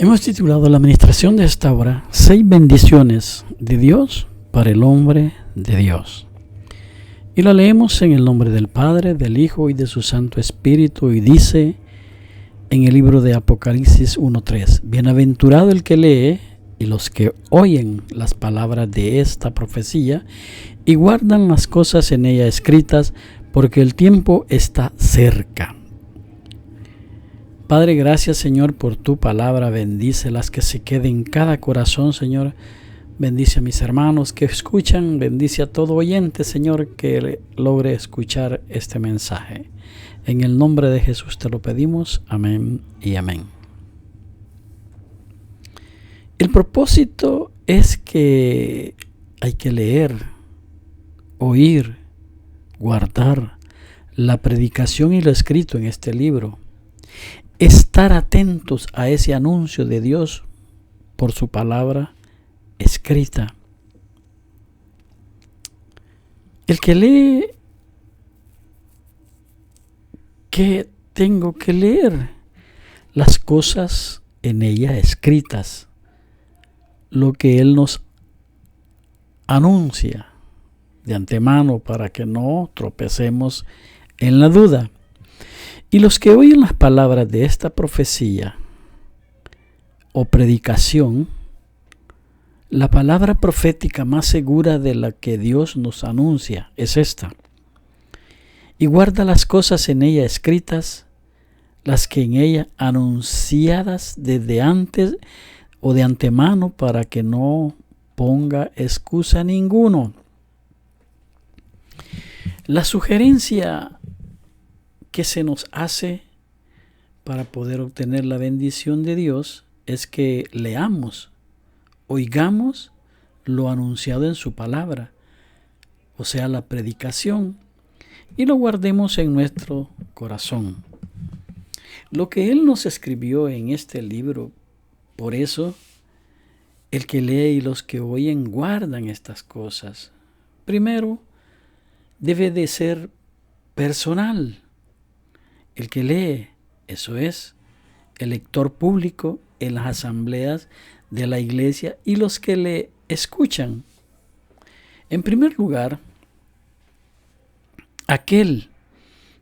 Hemos titulado la administración de esta hora 6 bendiciones de Dios para el hombre de Dios. Y la leemos en el nombre del Padre, del Hijo y de su Santo Espíritu, y dice en el libro de Apocalipsis 1:3: Bienaventurado el que lee y los que oyen las palabras de esta profecía y guardan las cosas en ella escritas, porque el tiempo está cerca. Padre, gracias, Señor, por tu palabra. Bendícelas, que se quede en cada corazón, Señor. Bendice a mis hermanos que escuchan. Bendice a todo oyente, Señor, que logre escuchar este mensaje. En el nombre de Jesús te lo pedimos. Amén y amén. El propósito es que hay que leer, oír, guardar la predicación y lo escrito en este libro. Estar atentos a ese anuncio de Dios por su palabra escrita. El que lee, ¿qué tengo que leer? Las cosas en ella escritas, lo que Él nos anuncia de antemano para que no tropecemos en la duda. Y los que oyen las palabras de esta profecía o predicación, la palabra profética más segura de la que Dios nos anuncia es esta: y guarda las cosas en ella escritas, las que en ella anunciadas desde antes o de antemano, para que no ponga excusa ninguno. La sugerencia que se nos hace para poder obtener la bendición de Dios es que leamos, oigamos lo anunciado en su palabra, o sea, la predicación, y lo guardemos en nuestro corazón. Lo que Él nos escribió en este libro, por eso el que lee y los que oyen guardan estas cosas. Primero, debe de ser personal. El que lee, eso es, el lector público en las asambleas de la iglesia, y los que le escuchan. En primer lugar, aquel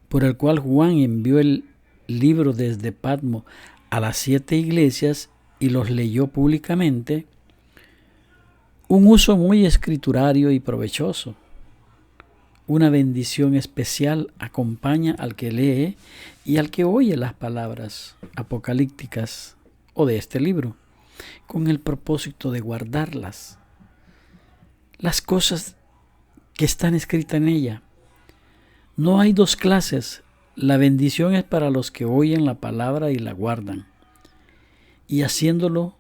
por el cual Juan envió el libro desde Patmos a las 7 iglesias y los leyó públicamente, un uso muy escriturario y provechoso. Una bendición especial acompaña al que lee y al que oye las palabras apocalípticas o de este libro, con el propósito de guardarlas, las cosas que están escritas en ella. No hay dos clases. La bendición es para los que oyen la palabra y la guardan, y haciéndolo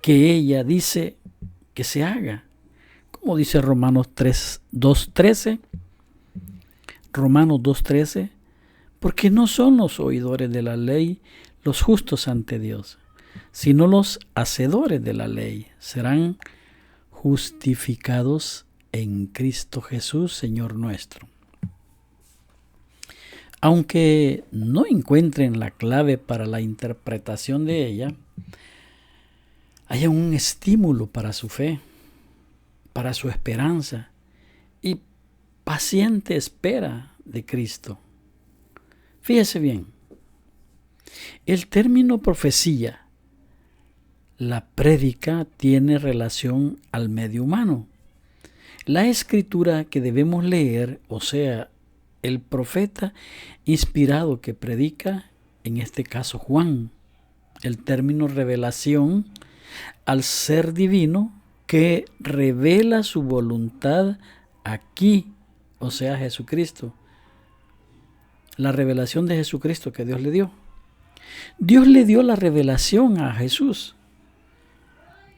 que ella dice que se haga, como dice Romanos 2:13. Romanos 2:13, porque no son los oidores de la ley los justos ante Dios, sino los hacedores de la ley serán justificados en Cristo Jesús, Señor nuestro. Aunque no encuentren la clave para la interpretación de ella, hay un estímulo para su fe, para su esperanza y paciente espera de Cristo. Fíjese bien, el término profecía, la prédica, tiene relación al medio humano. La escritura que debemos leer, o sea, el profeta inspirado que predica, en este caso Juan. El término revelación al ser divino que revela su voluntad aquí, o sea, Jesucristo. La revelación de Jesucristo que Dios le dio. Dios le dio la revelación a Jesús.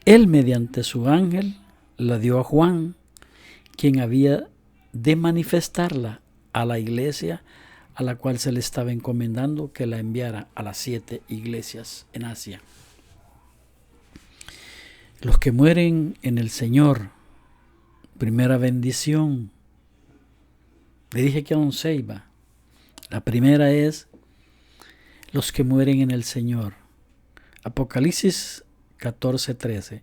Él, mediante su ángel, la dio a Juan, quien había de manifestarla a la iglesia a la cual se le estaba encomendando que la enviara a las 7 iglesias en Asia. Los que mueren en el Señor, primera bendición. Le dije que aún 6 va. La primera es los que mueren en el Señor. Apocalipsis 14:13.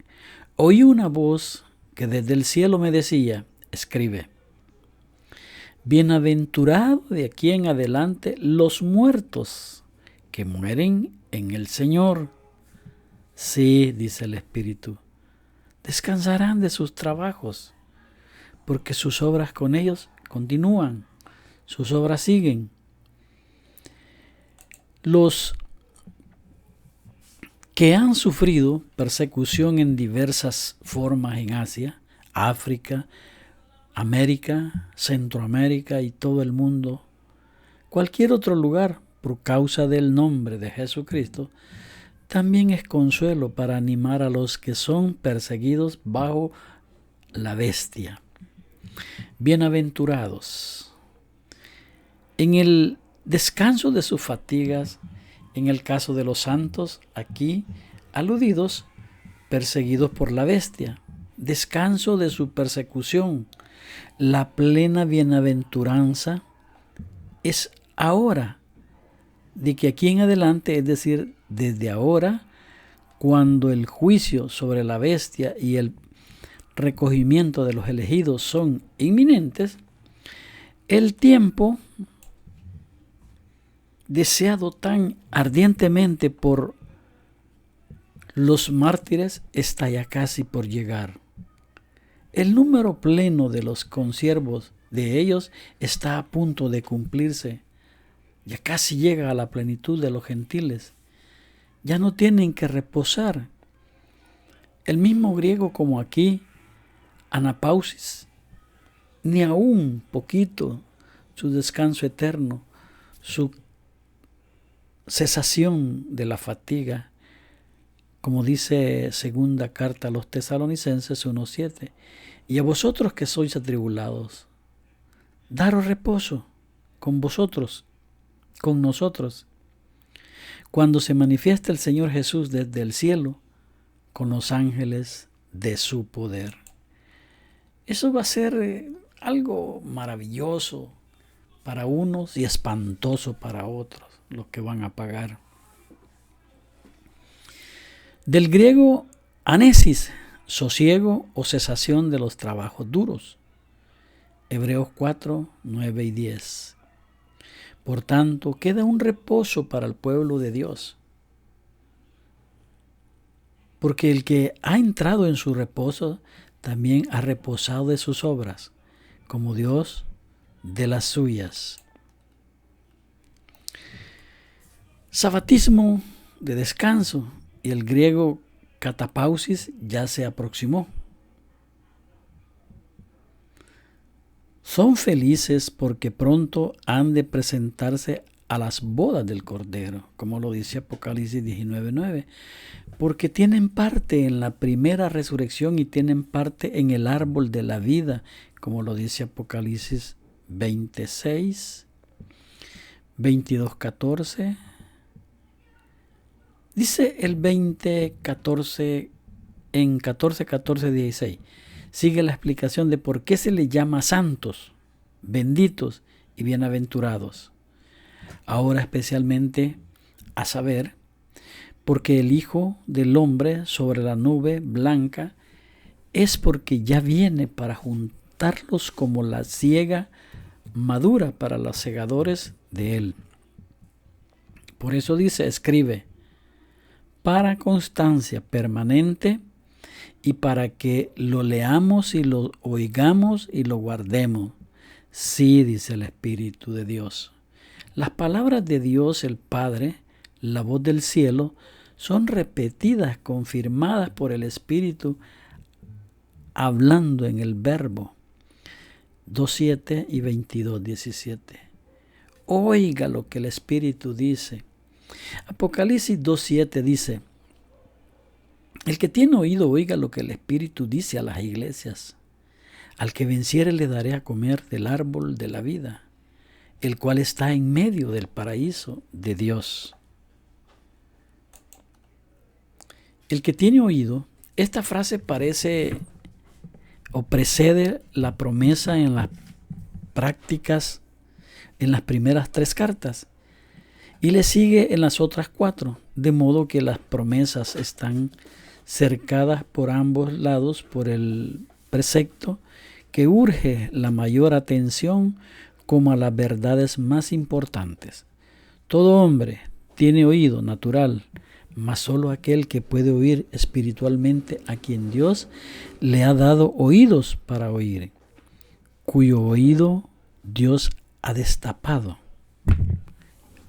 Oí una voz que desde el cielo me decía, escribe, bienaventurado de aquí en adelante los muertos que mueren en el Señor. Sí, dice el Espíritu, descansarán de sus trabajos, porque sus obras con ellos continúan, sus obras siguen. Los que han sufrido persecución en diversas formas en Asia, África, América, Centroamérica y todo el mundo, cualquier otro lugar, por causa del nombre de Jesucristo, también es consuelo para animar a los que son perseguidos bajo la bestia. Bienaventurados. En el descanso de sus fatigas, en el caso de los santos, aquí aludidos, perseguidos por la bestia, descanso de su persecución. La plena bienaventuranza es ahora, de que aquí en adelante, es decir, desde ahora, cuando el juicio sobre la bestia y el recogimiento de los elegidos son inminentes, el tiempo deseado tan ardientemente por los mártires está ya casi por llegar. El número pleno de los consiervos de ellos está a punto de cumplirse. Ya casi llega a la plenitud de los gentiles. Ya no tienen que reposar. El mismo griego como aquí, anapausis, ni aún poquito su descanso eterno, su cesación de la fatiga, como dice segunda carta a los Tesalonicenses 1:7, y a vosotros que sois atribulados, daros reposo con vosotros, con nosotros, cuando se manifiesta el Señor Jesús desde el cielo con los ángeles de su poder. Eso va a ser algo maravilloso para unos y espantoso para otros, los que van a pagar. Del griego anesis, sosiego o cesación de los trabajos duros. Hebreos 4, 9 y 10. Por tanto, queda un reposo para el pueblo de Dios. Porque el que ha entrado en su reposo también ha reposado de sus obras, como Dios de las suyas. Sabatismo de descanso y el griego catapausis ya se aproximó. Son felices porque pronto han de presentarse a las bodas del Cordero, como lo dice Apocalipsis 19:9, porque tienen parte en la primera resurrección y tienen parte en el árbol de la vida, como lo dice Apocalipsis 26, 22:14. Dice el 20:14 en 14:16. Sigue la explicación de por qué se les llama santos, benditos y bienaventurados. Ahora especialmente a saber, porque el Hijo del Hombre sobre la nube blanca es porque ya viene para juntarlos como la siega madura para los segadores de él. Por eso dice, escribe, para constancia permanente y para que lo leamos y lo oigamos y lo guardemos. Sí, dice el Espíritu de Dios. Las palabras de Dios el Padre, la voz del cielo, son repetidas, confirmadas por el Espíritu, hablando en el Verbo. 2:7 y 22:17. Oiga lo que el Espíritu dice. Apocalipsis 2:7 dice, el que tiene oído oiga lo que el Espíritu dice a las iglesias. Al que venciere le daré a comer del árbol de la vida, el cual está en medio del paraíso de Dios. El que tiene oído, esta frase parece o precede la promesa en las en las primeras 3 cartas y le sigue en las otras 4. de modo que las promesas están cercadas por ambos lados por el precepto que urge la mayor atención como a las verdades más importantes. Todo hombre tiene oído natural, mas solo aquel que puede oír espiritualmente, a quien Dios le ha dado oídos para oír, cuyo oído Dios ha destapado.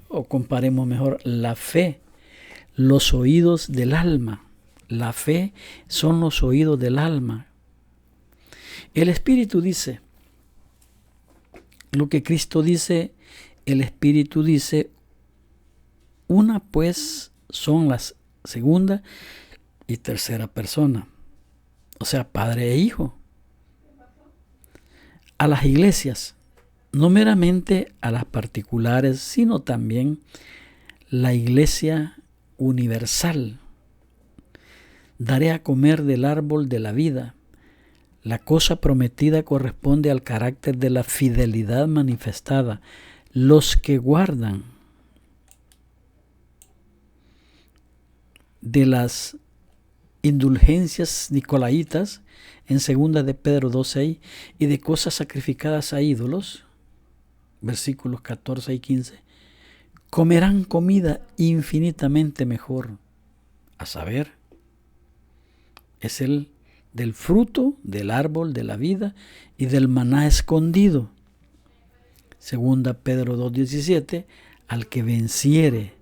O comparemos mejor la fe, los oídos del alma. La fe son los oídos del alma. El Espíritu dice lo que Cristo dice, el Espíritu dice, una pues son las segunda y tercera persona, o sea, Padre e Hijo. A las iglesias, no meramente a las particulares, sino también la iglesia universal. Daré a comer del árbol de la vida. La cosa prometida corresponde al carácter de la fidelidad manifestada. Los que guardan de las indulgencias nicolaitas en 2 de Pedro 2:6 y de cosas sacrificadas a ídolos, versículos 14 y 15, comerán comida infinitamente mejor, a saber, es el del fruto del árbol de la vida y del maná escondido. 2 Pedro 2:17, al que venciere.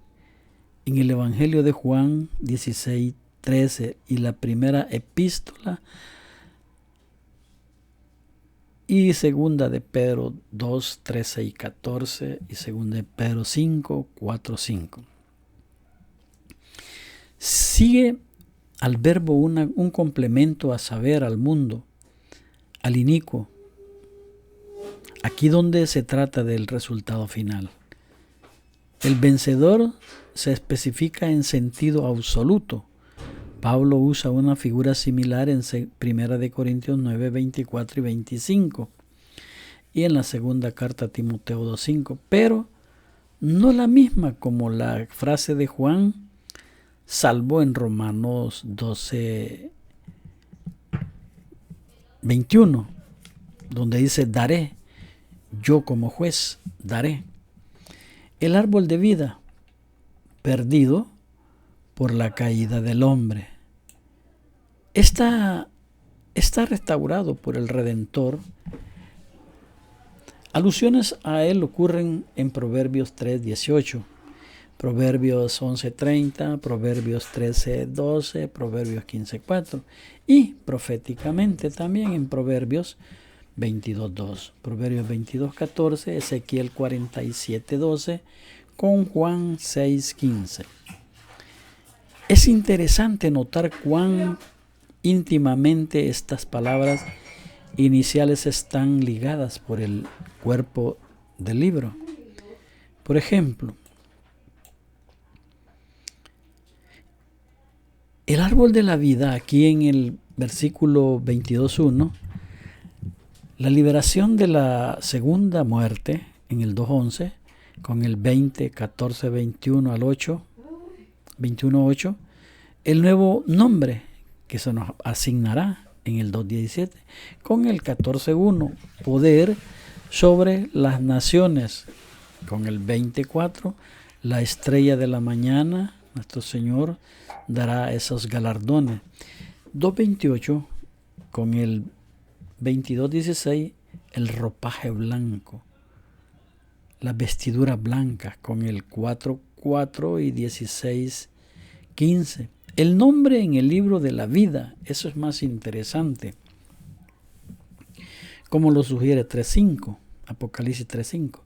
En el Evangelio de Juan 16:13 y la primera epístola y 2 de Pedro 2:13 y 14 y 2 de Pedro 5:4-5. Sigue al verbo un complemento, a saber, al mundo, al inicuo. Aquí donde se trata del resultado final. El vencedor se especifica en sentido absoluto. Pablo usa una figura similar en 1 de Corintios 9, 24 y 25 y en la segunda carta a Timoteo 2:5, pero no la misma como la frase de Juan, salvo en Romanos 12, 21, donde dice daré, yo como juez daré. El árbol de vida, perdido por la caída del hombre, está restaurado por el Redentor. Alusiones a él ocurren en Proverbios 3:18, Proverbios 11:30, Proverbios 13:12, Proverbios 15:4 y proféticamente también en Proverbios 22:2, Proverbios 22:14, Ezequiel 47:12, con Juan 6:15. Es interesante notar cuán íntimamente estas palabras iniciales están ligadas por el cuerpo del libro. Por ejemplo, el árbol de la vida, aquí en el versículo 22:1, la liberación de la segunda muerte en el 2:11, con el 20, 14, 21 al 8, 21:8, el nuevo nombre que se nos asignará en el 2:17, con el 14:1, poder sobre las naciones, con el 20:4, la estrella de la mañana, nuestro Señor dará esos galardones. 2:28, con el 22:16, el ropaje blanco, las vestiduras blancas, con el 4:4 y 16:15. El nombre en el libro de la vida, eso es más interesante, como lo sugiere 3:5, Apocalipsis 3:5,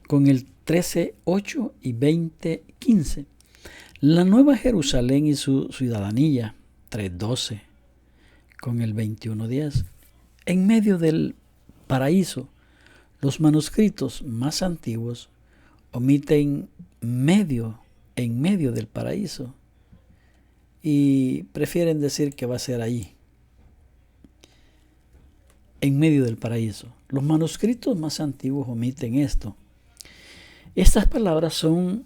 con el 13:8 y 20:15. La Nueva Jerusalén y su ciudadanía, 3:12, con el 21:10. En medio del paraíso, los manuscritos más antiguos omiten en medio del paraíso y prefieren decir que va a ser allí, en medio del paraíso. Los manuscritos más antiguos omiten esto. Estas palabras son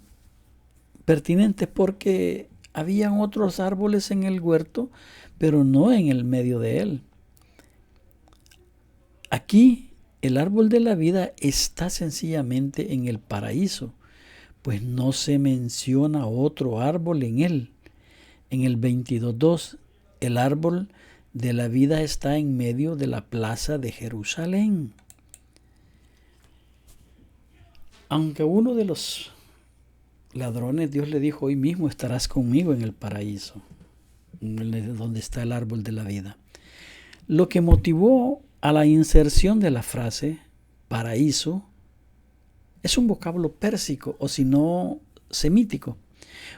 pertinentes porque habían otros árboles en el huerto, pero no en el medio de él. Aquí el árbol de la vida está sencillamente en el paraíso, pues no se menciona otro árbol en él. En el 22:2, el árbol de la vida está en medio de la plaza de Jerusalén. Aunque uno de los ladrones, Dios le dijo: hoy mismo estarás conmigo en el paraíso, donde está el árbol de la vida. Lo que motivó a la inserción de la frase paraíso es un vocablo pérsico, o si no, semítico.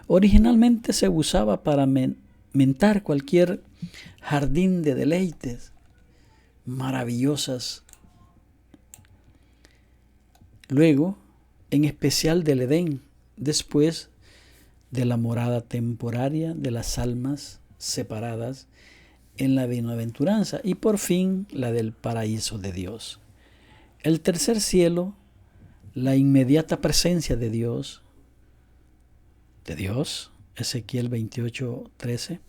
Originalmente se usaba para mentar cualquier jardín de deleites maravillosas. Luego, en especial del Edén, después de la morada temporaria de las almas separadas en la bienaventuranza, y por fin la del paraíso de Dios. El tercer cielo, la inmediata presencia de Dios, Ezequiel 28:13.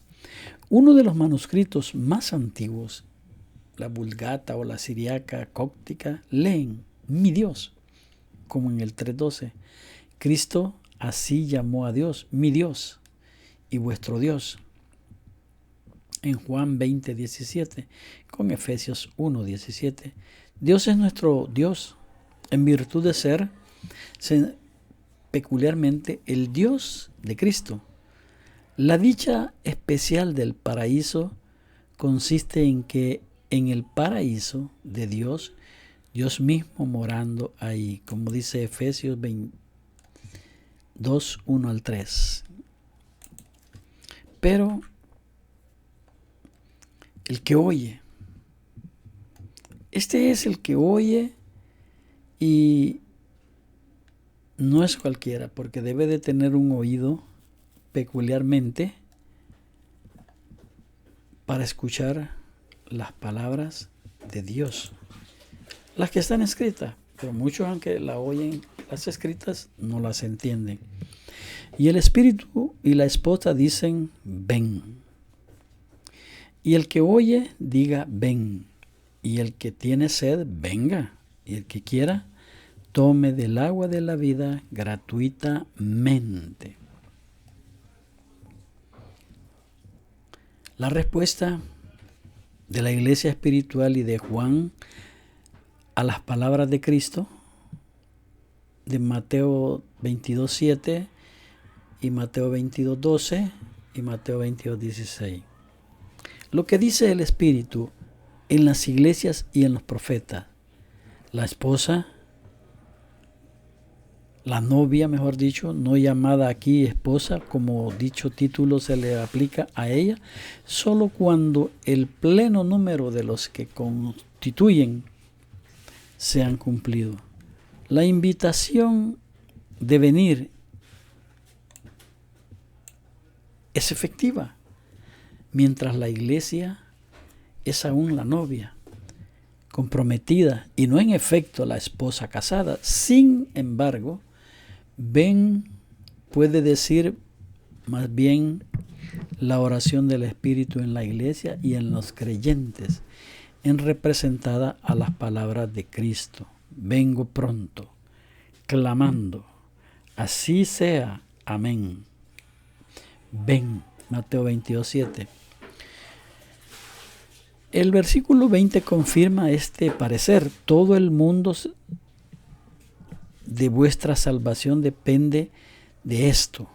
Uno de los manuscritos más antiguos, la Vulgata o la Siriaca cóptica, leen mi Dios, como en el 3:12. Cristo así llamó a Dios, mi Dios y vuestro Dios, en Juan 20:17, con Efesios 1:17. Dios es nuestro Dios en virtud de ser peculiarmente el Dios de Cristo. La dicha especial del paraíso consiste en que en el paraíso de Dios, Dios mismo morando ahí, como dice Efesios 2:1-3. Pero el que oye, este es el que oye, y no es cualquiera, porque debe de tener un oído peculiarmente para escuchar las palabras de Dios, las que están escritas, pero muchos, aunque la oyen las escritas, no las entienden. Y el espíritu y la esposa dicen ven, y el que oye diga ven, y el que tiene sed venga, y el que quiera tome del agua de la vida gratuitamente. La respuesta de la iglesia espiritual y de Juan a las palabras de Cristo de Mateo 22:7 y Mateo 22:12 y Mateo 22:16. Lo que dice el Espíritu en las iglesias y en los profetas. La esposa, la novia, mejor dicho, no llamada aquí esposa, como dicho título se le aplica a ella, solo cuando el pleno número de los que constituyen se han cumplido. La invitación de venir es efectiva, mientras la iglesia es aún la novia comprometida y no en efecto la esposa casada. Sin embargo, ven puede decir más bien la oración del Espíritu en la iglesia y en los creyentes, en representada a las palabras de Cristo. Vengo pronto, clamando, así sea, amén. Ven, Mateo 22:7. El versículo 20 confirma este parecer. Todo el mundo de vuestra salvación depende de esto,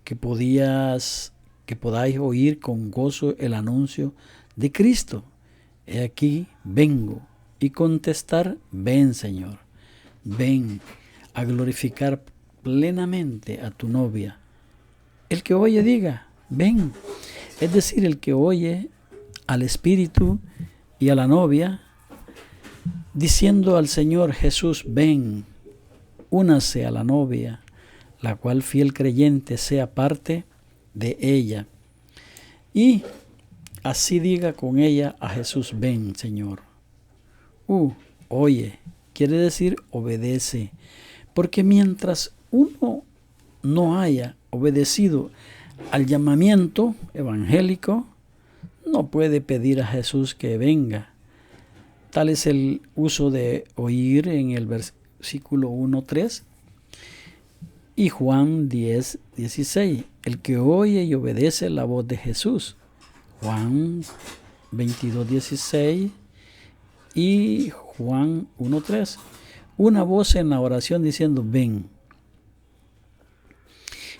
que podáis oír con gozo el anuncio de Cristo. He aquí, vengo, y contestar, ven, Señor, ven a glorificar plenamente a tu novia. El que oye diga, ven. Es decir, el que oye al Espíritu y a la novia, diciendo al Señor Jesús, ven, únase a la novia, la cual fiel creyente sea parte de ella. Y así diga con ella a Jesús, ven, Señor. Oye, quiere decir obedece, porque mientras uno no haya obedecido al llamamiento evangélico, no puede pedir a Jesús que venga. Tal es el uso de oír en el versículo 1:3 y Juan 10:16. El que oye y obedece la voz de Jesús. Juan 22:16 y Juan 1:3. Una voz en la oración diciendo ven.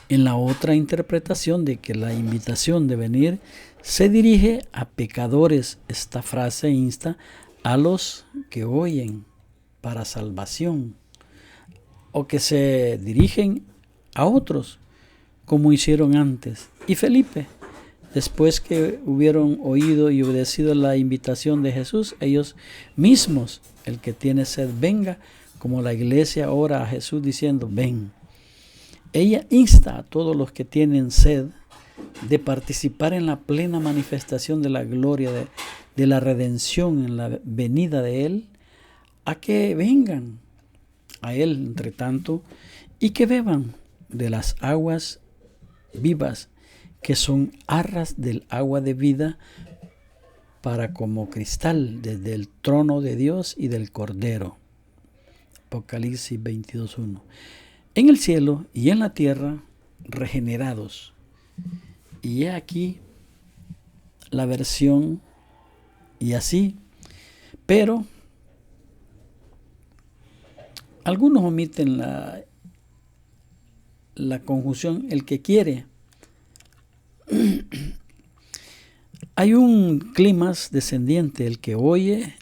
En la otra interpretación de que la invitación de venir se dirige a pecadores, esta frase insta a los que oyen para salvación o que se dirigen a otros como hicieron antes. Y Felipe, después que hubieron oído y obedecido la invitación de Jesús, ellos mismos, el que tiene sed, venga, como la iglesia ora a Jesús diciendo, ven. Ella insta a todos los que tienen sed de participar en la plena manifestación de la gloria de la redención en la venida de Él, a que vengan a Él, entre tanto, y que beban de las aguas vivas, que son arras del agua de vida, para como cristal desde el trono de Dios y del Cordero. Apocalipsis 22:1. En el cielo y en la tierra, regenerados. Y he aquí la versión y así, pero algunos omiten la conjunción el que quiere. Hay un clímax descendiente, el que oye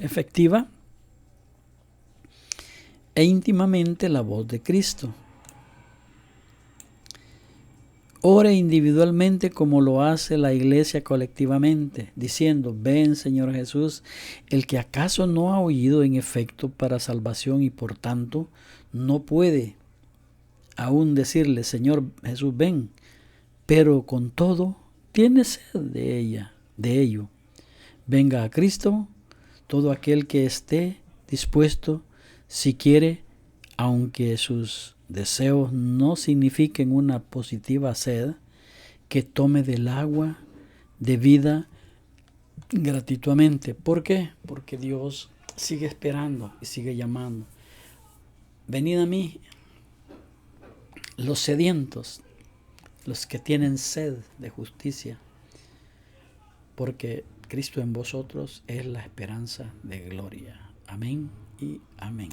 efectiva e íntimamente la voz de Cristo. Ore individualmente como lo hace la iglesia colectivamente, diciendo, ven Señor Jesús, el que acaso no ha oído en efecto para salvación y por tanto no puede aún decirle, Señor Jesús, ven, pero con todo tiene sed de ello. Venga a Cristo todo aquel que esté dispuesto, si quiere, aunque sus deseos no signifiquen una positiva sed, que tome del agua de vida gratuitamente. ¿Por qué? Porque Dios sigue esperando y sigue llamando. Venid a mí, los sedientos, los que tienen sed de justicia, porque Cristo en vosotros es la esperanza de gloria. Amén y amén.